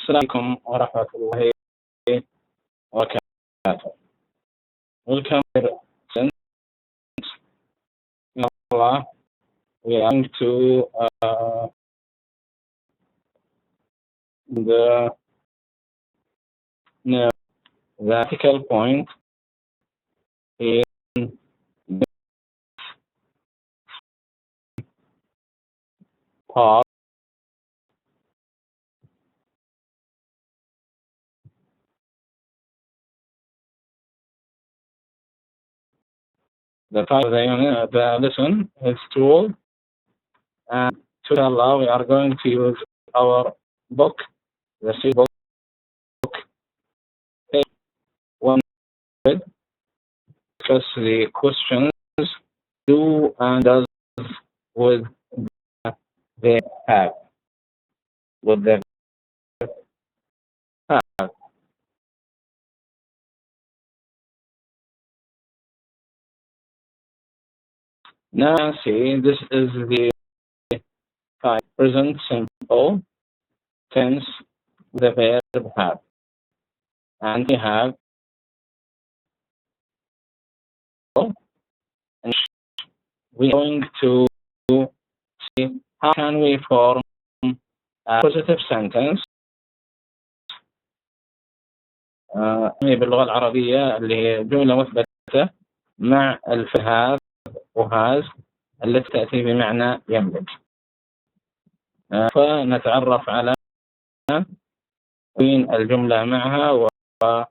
السلام عليكم ورحمة الله وبركاته. Welcome here. Since Allah, we are going to the vertical point in part the title of the lesson is tool, and inshallah we are going to use our book, the C book, page 100, discuss the questions do and does with the have, with the have. Now see, this is the present simple tense, the verb have, and we have, and we're going to see how can we form a positive sentence باللغة العربية اللي هي جملة مثبتة مع الفعل وهاز التي تأتي بمعنى يملك. فنتعرف على تكوين الجملة معها وأيضا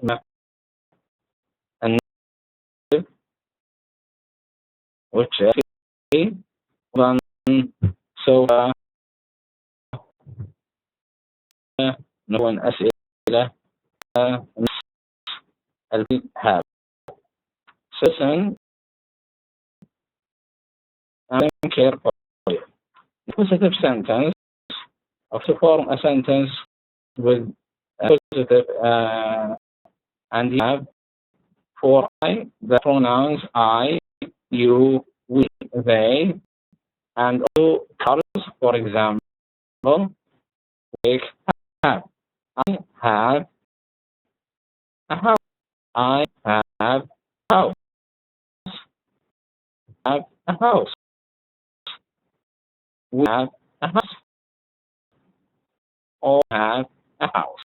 مع النصب والشيء. أيضا سوف نكون أسئلة الهاب. Listen and carefully. Positive sentence, or to form a sentence with a positive and you have for I, the pronouns I, you, we, they, and also cars, for example, like have. I have a house. I have a house. Have a house. We have a house. All have a house.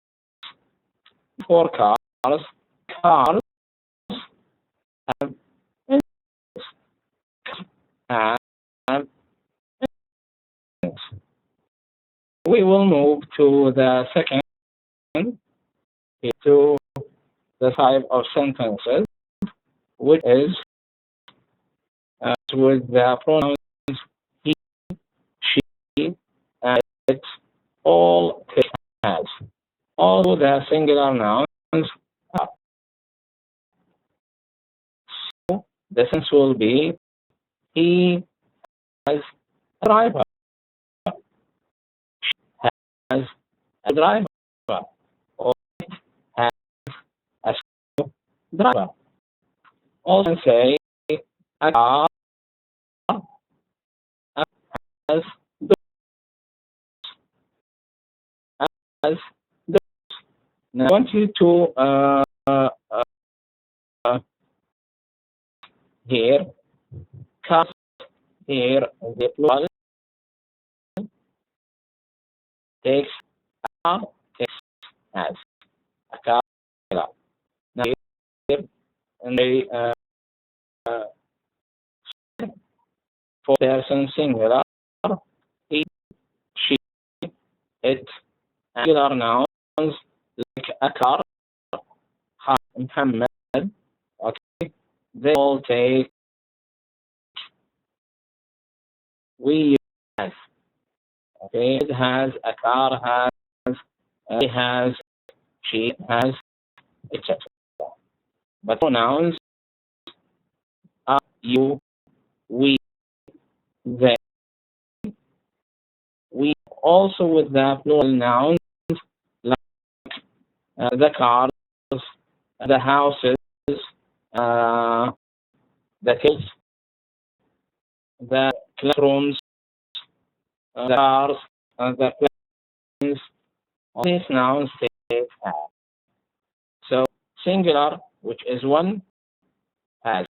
For cars have engines. Have engines. We will move to the second, to the type of sentences, which is with the pronouns he, she, and it, all has. All the singular nouns are. So the sentence will be he has a driver. She has a driver. Or it has a driver. Also say a car has doors. Now I want you to here, cars here, the plural takes a car, takes has a car. Now here, and the for person singular, he, she, it, singular nouns like a car, Muhammad, okay, they all take we has, okay, it has, a car has, he has, she has, etc. But pronouns are you, we, they. We also with the plural nouns like the cars, the houses, the kids, the classrooms, the cars, the planes, All these nouns take have. So singular, which is one, has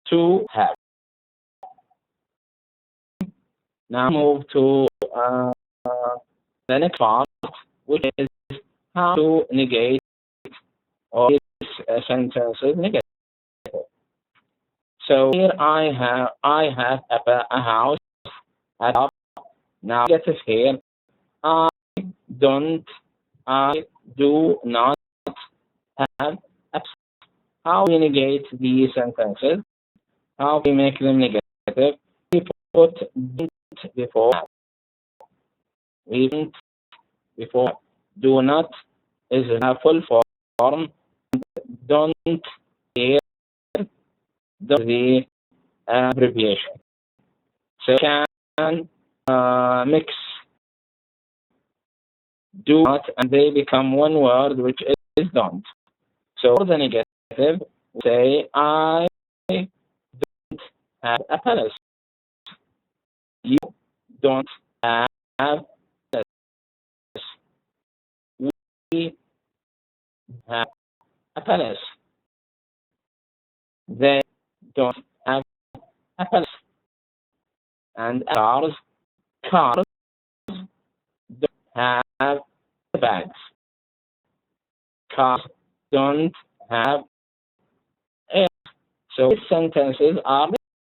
two have. Now move to the next part, which is how to negate all these sentences negative. So here I have a house at up. Now negative here. I don't. I do not have. How we negate these sentences? How we make them negative? We put don't before. We don't before. Do not is a full form. Don't here the abbreviation. So can mix do not and they become one word, which is don't. So for the negative, say I don't have a palace. You don't have a palace. We have a palace. They don't have a palace. And cars don't have bags. Cars don't have air. So these sentences are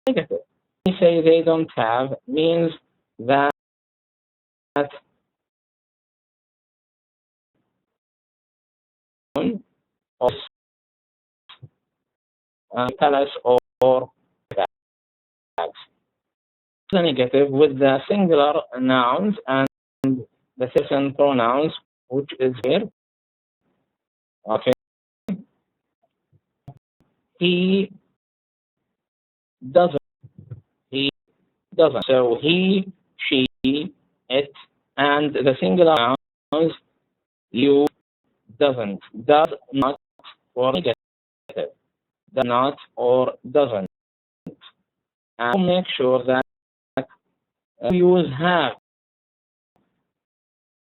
negative. We say they don't have means that or palace or bags. The negative with the singular nouns and the second pronouns, which is here. Okay. He doesn't. He doesn't. So he, she, it, and the singular nouns, you, doesn't, does not, or negative, does not or doesn't. And make sure that we use have.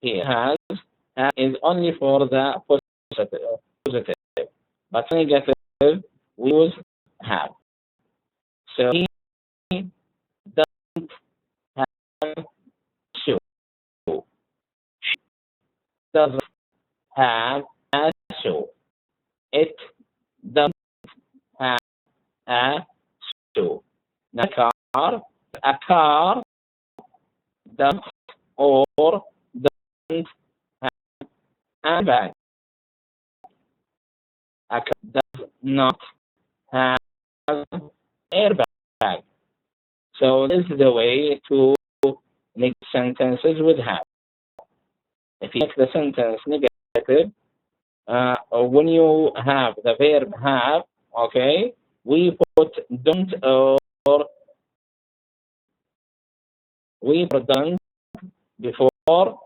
He has is only for the positive, but negative we use have. So he doesn't have shoe. She doesn't have a shoe. It doesn't have a shoe. Now, a car doesn't or doesn't have a bag. A car does not have airbag. So this is the way to make sentences with have. If you make the sentence negative, when you have the verb have, okay, we put don't or we put don't before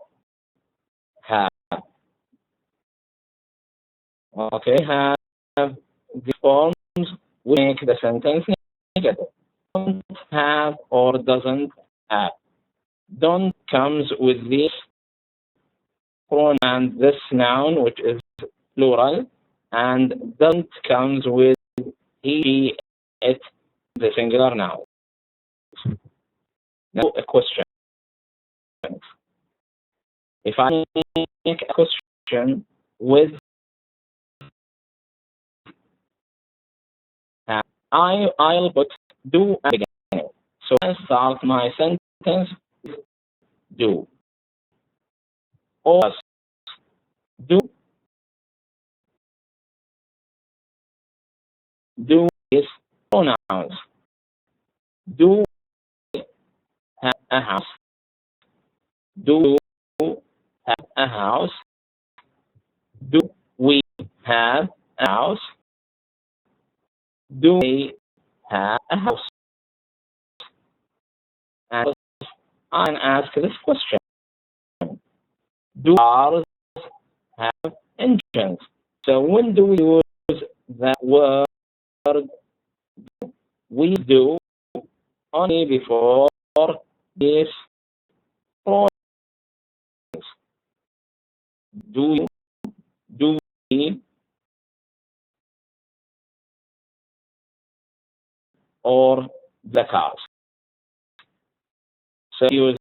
have. Okay, have the forms we make the sentence negative. Don't have or doesn't have. Don't comes with this pronoun and this noun, which is plural, and doesn't comes with he, she, it, the singular noun. Now a question. If I make a question with I'll put do at the beginning. So I start my sentence with do. Or do is pronouns. Do have a house. Do have a house. Do we have a house? Do they have a house? And I can ask this question. Do cars have engines? So when do we use that word? We do only before this do we, or the cars? So use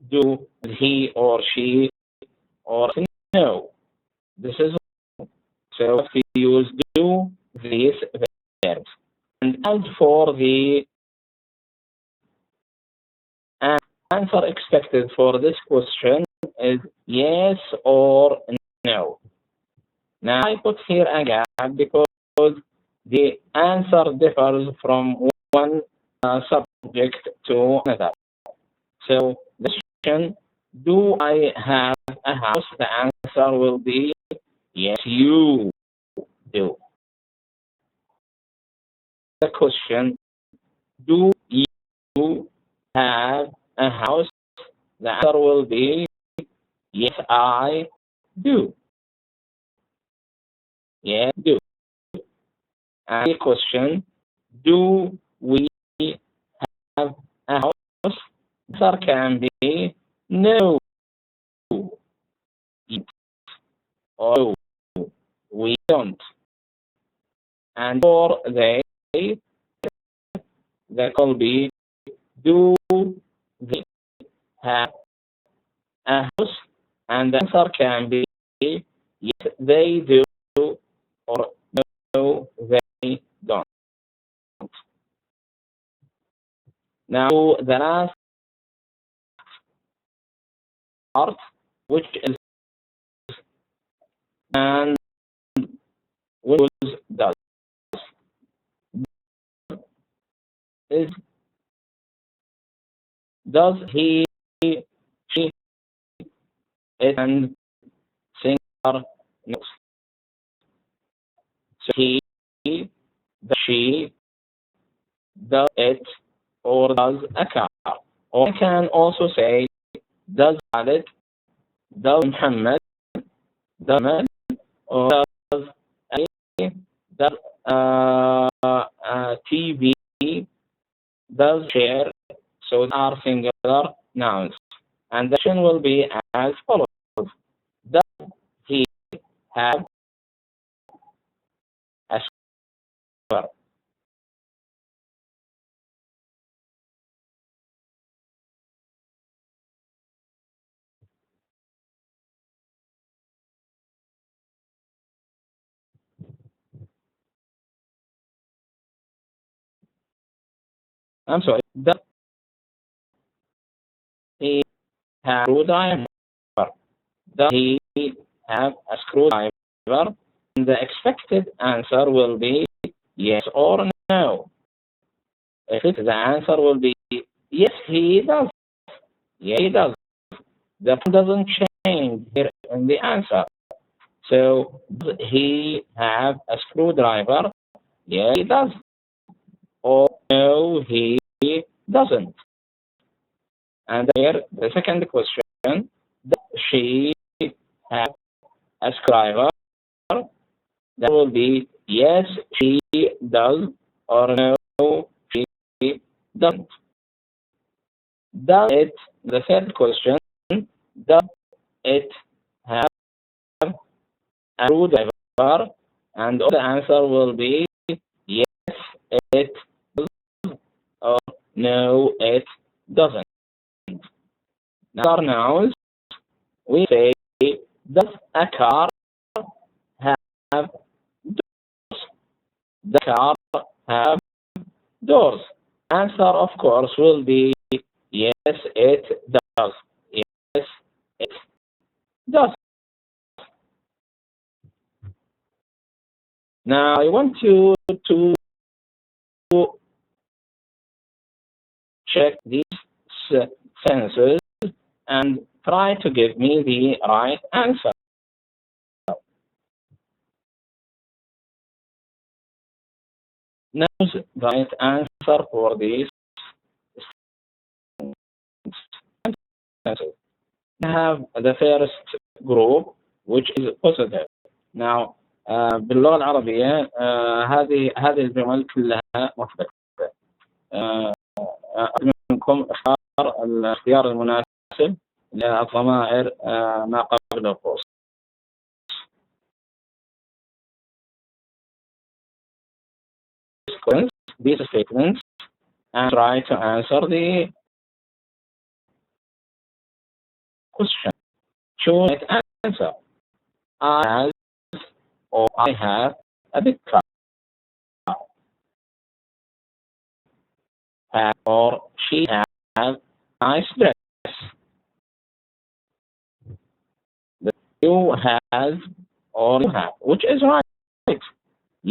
do, he or she, or no. This is so if you use do these verbs. And as for the answer expected for this question is yes or no. Now I put here a gap because the answer differs from one subject to another. So the question, do I have a house? The answer will be yes, you do. The question, do you have a house? The answer will be yes, I do. Yes, do. And the question, do we have a house? The answer can be no, or we don't. And for they, that will be, do they have a house? And the answer can be yes, they do, or no, they don't. Now, the last part, which is and which does, is does he, she, it, and singular nouns. So he, does she, does it, or does a car. Or I can also say, does Khalid, does Muhammad, does Ahmed, or does Ali, does TV, does share. So they are singular nouns. And the question will be as follows. Does he have a scooter? I'm sorry. Does he have a screwdriver? Does he have a screwdriver? And the expected answer will be yes or no. If it, the answer will be yes, he does. Yeah, he does. The form doesn't change here in the answer. So, does he have a screwdriver? Yeah, he does. Or no, he doesn't. And here, the second question, does she have a screwdriver? That will be yes, she does, or no, she doesn't. Does it, the third question, does it have a screwdriver? And the answer will be yes, it does, or no, it doesn't. Now, nouns, we say, does a car have doors? The car have doors. Answer, of course, will be yes, it does. Yes, it does. Now, I want you to check these sentences and try to give me the right answer. Now, the right answer for these sentences. We have the first group, which is positive. Now, باللغة العربية هذه الجمل كلها مثبتة. أرجو منكم اختيار المناسب للضمائر ما قبل القوس. these statements and try to answer the question. Choose the right answer. I have or I have a big car. Have or she has a nice dress. You have or you have, which is right.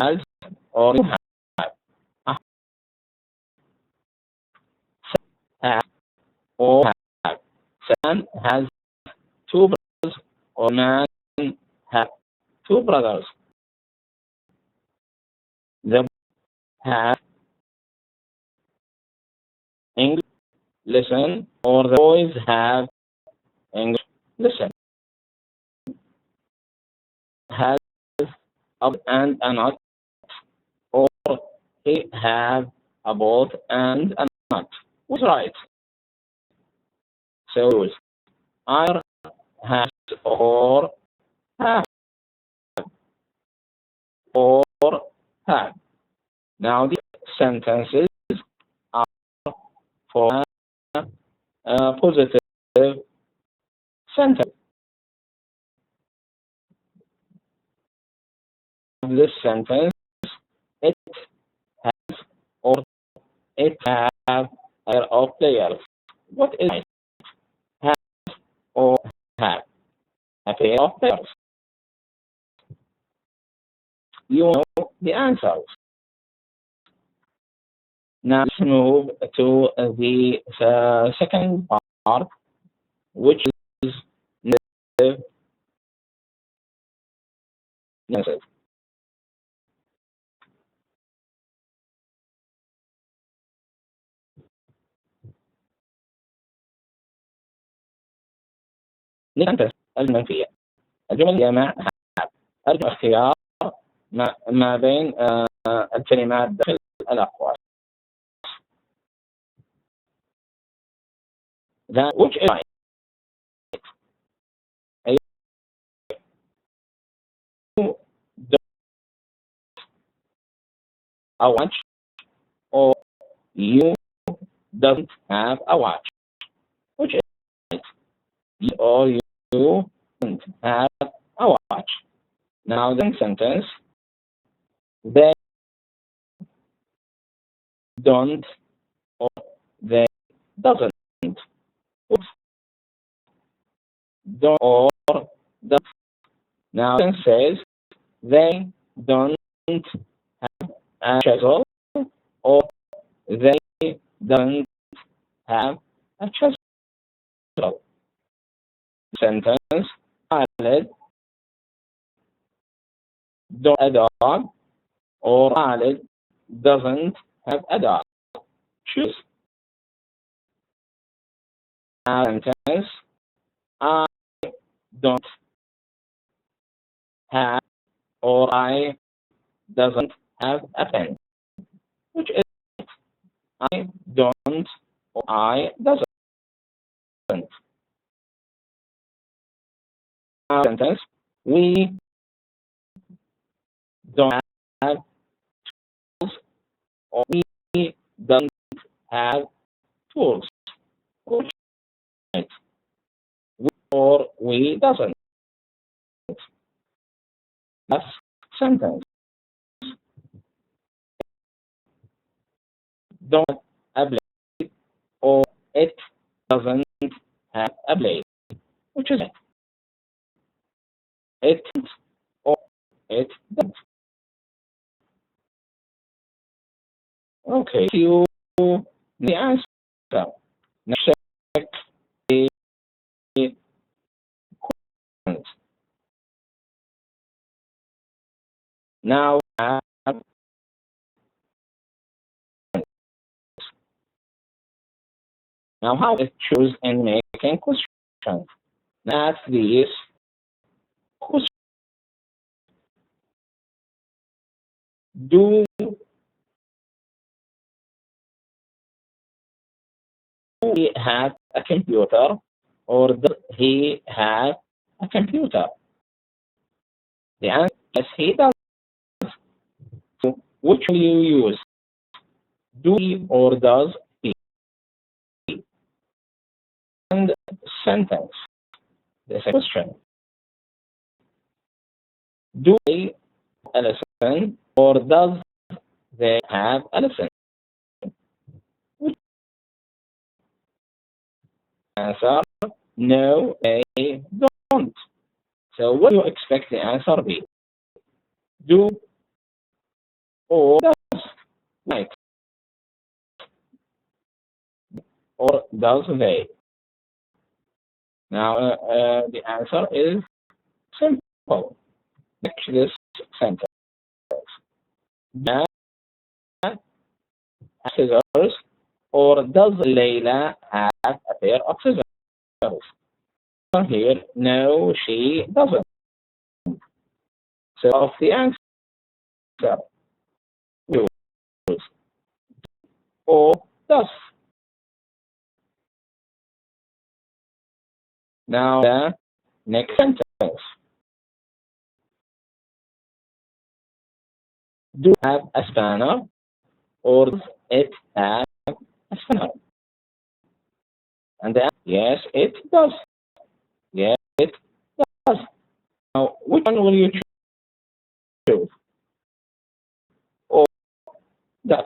Has or you have. Have or have. Sam has two brothers or man have two brothers. The have English listen or the boys have English listen. Has up and a nut or he have a boat and a nut. What's right? So either has or have or have. Now the sentences are for a positive sentence. This sentence, it has or it have a pair of players. What is it? Have or have a pair of players. You know the answers. Now let's move to the second part, which is negative sentences. السنتنس المنفية. الجمل الجامعة أرجو اختيار ما بين الكلمات داخل الأقواس. Which is right? You don't a watch or you don't have a watch. Which is right? You or you don't have a watch. Now the sentence, they don't or they doesn't. Oops. Don't or does. Now the sentence says they don't have a chisel or they don't have a chisel. Sentence, Khalid don't have a dog or Khalid doesn't have a dog. Choose. Sentence, I don't have or I doesn't have a pen. Which is I don't or I doesn't. Sentence, we don't have tools or we don't have tools. Which is we or we doesn't. That's sentence. Don't have a blade or it doesn't have a blade. Which is it or it doesn't. Okay, you the answer. Now check the questions. Now how to choose and making questions. That's these questions. Do he have a computer or does he have a computer? The answer is he does. So which will you use? Do he or does he? And sentence. The second question. Do they have a lesson or does they have a lesson? Answer, no, they don't. So what do you expect the answer be? Do or does, right? Or does they? Now the answer is simple. Next this sentence. That scissors or does Layla have a pair of scissors? Here, no, she doesn't. So of the answer, use or does. Now the next sentence. Do you have a spanner or does it have a spanner? And then, yes, it does. Yes, it does. Now, which one will you choose? Or does?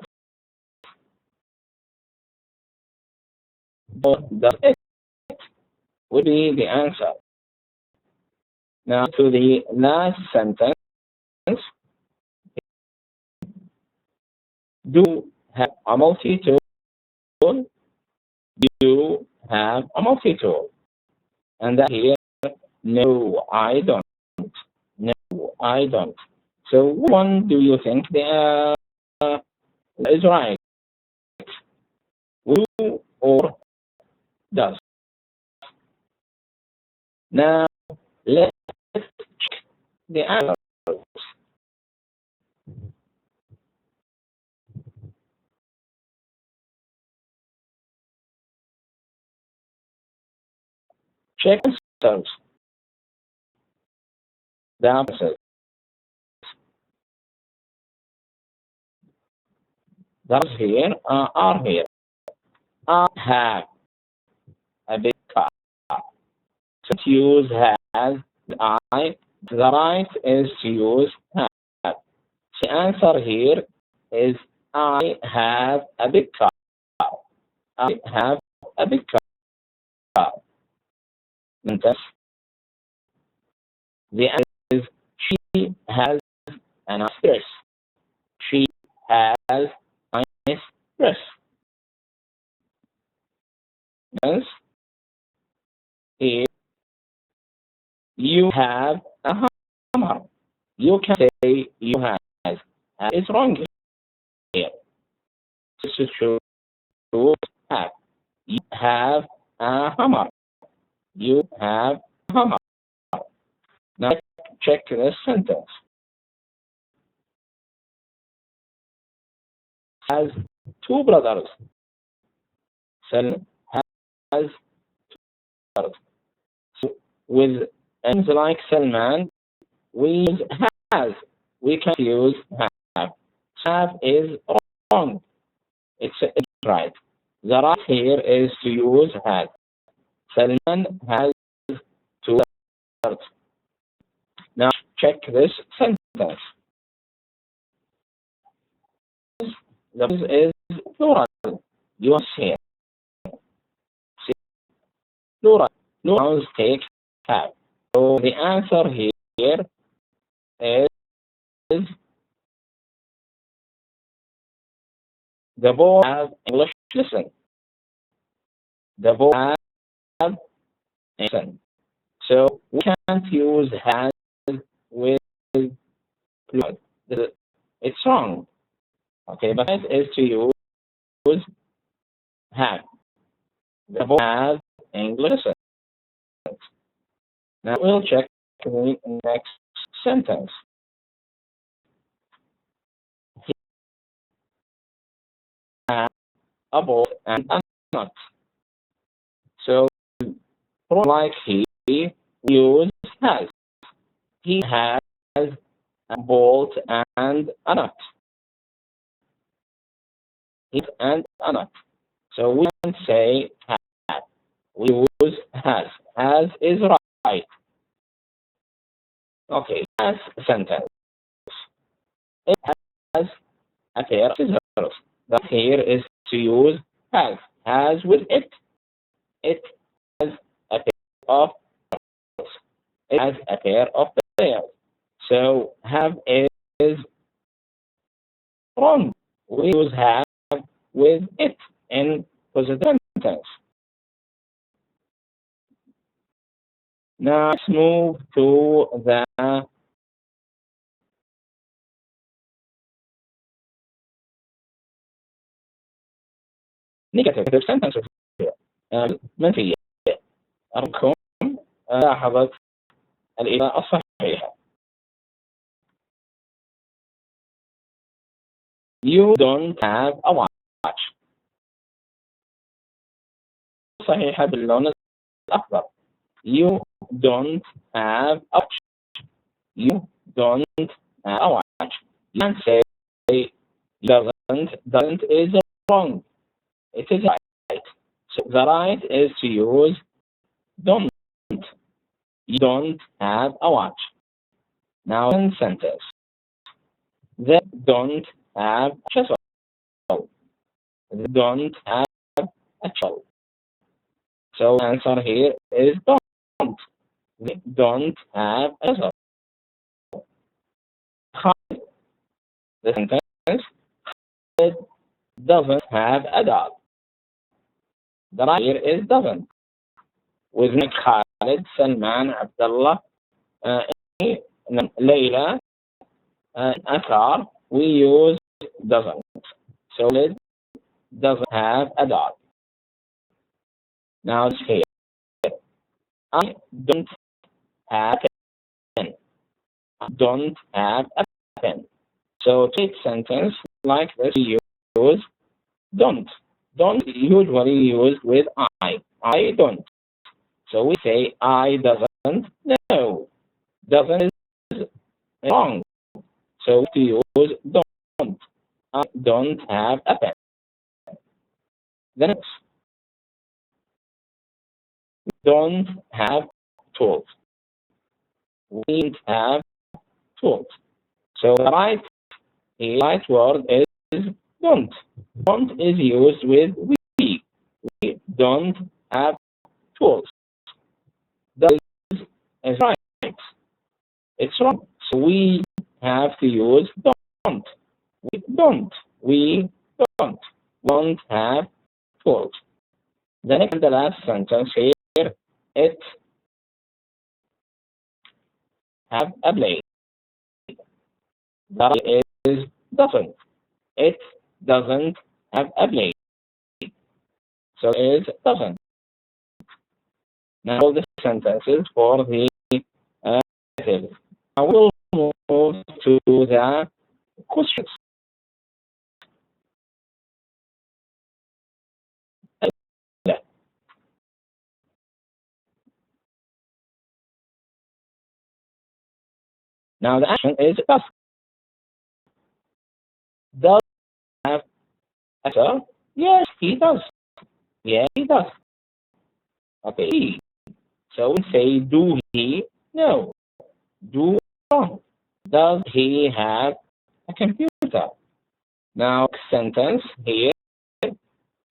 Or does it would be the answer. Now to the last sentence. Do you have a multi-tool? Do you have a multi-tool? And that here, no, I don't. No, I don't. So which one do you think is right? Do or does? Now let's check the answers. Check answers. The answers. Does here are here. I have a big car. So to use has I. The right is to use have. The answer here is I have a big car. I have a big car. And thus, the answer is she has a nice dress. She has a nice dress. Yes. Here, you have a hammer. You can say you have. It's wrong here. This is true. Have. You have a hammer. You have a hammer. Now check this sentence. Has two brothers. Salman has two brothers. So with names like Salman, we use has. We can't use have. Have is wrong. It's right. The right here is to use has. Salman has two brothers. Now check this sentence. The is plural. You see plural. Plurals take have. So the answer here is the boy have English lesson. The boy have lesson. So we can't use has with plural. It's wrong. Okay, but it is to use have. The boy have English lesson. Now we'll check the next sentence. He has a ball and a nut. So like he, we use has. He has a bolt and a nut. he and a not. So we can say have. We use has. Has is right. Okay, has sentence. It has a pair of scissors. That here is to use has. Has with it. It has a pair of it has a pair of pairs. So have is wrong. We use have with it in positive sentence. Now let's move to the negative sentences here. منفية. أرقام لاحظت الإجابة الصحيحة. You don't have a watch. صحيحة باللون الأخضر. You don't have a watch. You don't have a watch. You can say doesn't is wrong. It is right. So the right is to use don't. You don't have a watch. Now in sentence. They don't have a chisel. They don't have a chisel. So answer here is don't. They don't have a chisel. The sentence it doesn't have a dog. The right here is doesn't. With Nick Khalid, Salman, Abdullah, Layla, Asar, we use doesn't. So it doesn't have a dog. Now it's here. I don't have a pen. I don't have a pen. So take sentence like this. We use don't. Don't usually used with I. I don't. So we say I doesn't know. Doesn't is wrong. So to use don't. I don't have a pen. The next. Don't have tools. We don't have tools. So the right word is don't. Don't is used with we. We don't have tools. That is right. It's wrong. So we have to use don't. We don't. We don't have tools. The next and the last sentence here, it have a blade. That is doesn't. It doesn't have a blade. So it doesn't. Now all the sentences for the negative. I will move to the questions. Now the action is does. Does have a sir? Yes, he does. Yeah, he does. Okay. So we say do he? No. Do wrong. Does he have a computer? Now sentence here.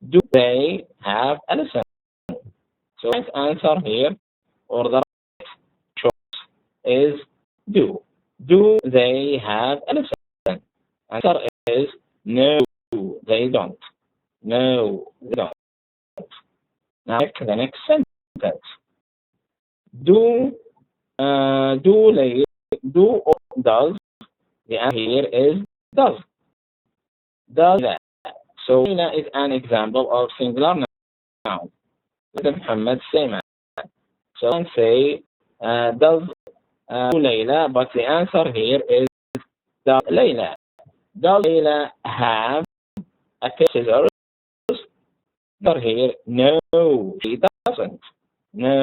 Do they have a lesson? So right answer here or the right choice is do. Do they have a lesson? Answer is no, they don't. No, they don't. Now the next sentence. Do do or does? The answer here is does. Does that. So Leila is an example of singular noun. Muhammad Sayman. So I can say does Leila, but the answer here is does Leila. Does Leila have a pair of scissors? Answer here, no, she doesn't. No,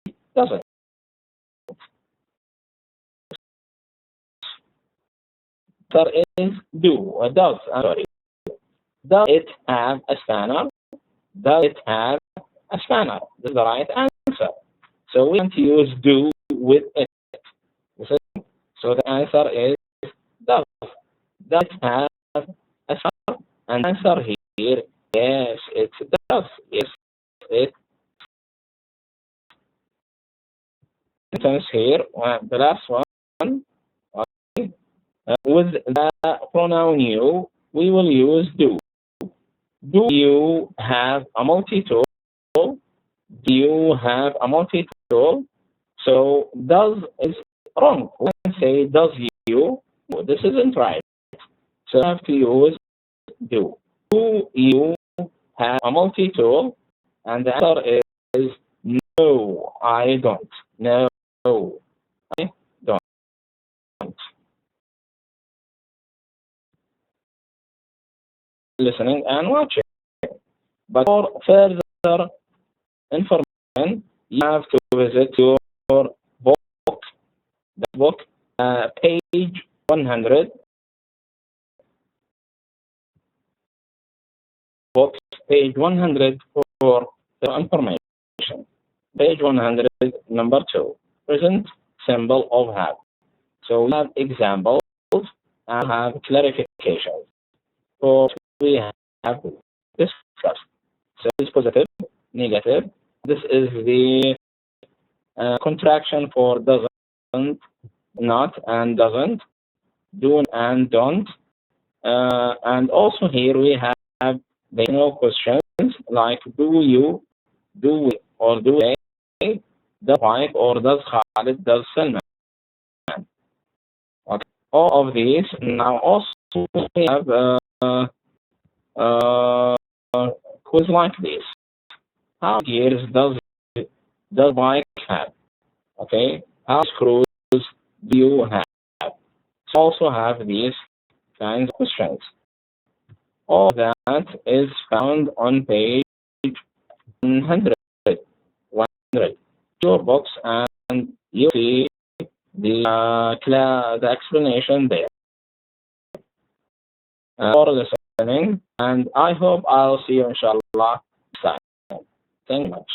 she doesn't. Answer is do, does, I'm sorry. Does it have a spanner? Does it have a spanner? This is the right answer. So we can't use do with it. So the answer is does. Does it have a spanner? And the answer here, yes, it does. Yes, it sentence here. The last one, with the pronoun you, we will use do. Do you have a multi-tool? Do you have a multi-tool? So does is wrong. We can say does you. This isn't right. So I have to use do. Do you have a multi-tool? And the answer is no, I don't. No, I don't. Listening and watching. But for further information, you have to visit your book, the book, page 100, book, page 100 for the information. Page 100, number 2, present symbol of have. So we have examples and have clarifications. So we have discussed. So this is positive, negative. This is the contraction for doesn't, not, and doesn't, do and don't. And also here we have the questions like do you, do we, or do they, does wife, or does Khalid, does Salman. Okay. All of these. Now also we have uh, quiz like this. How many gears does bike have? Okay. How many screws do you have? So also have these kinds of questions. All that is found on page 100. Your books, and you see the explanation there. For listening, and I hope I'll see you inshallah next time. Thank you much.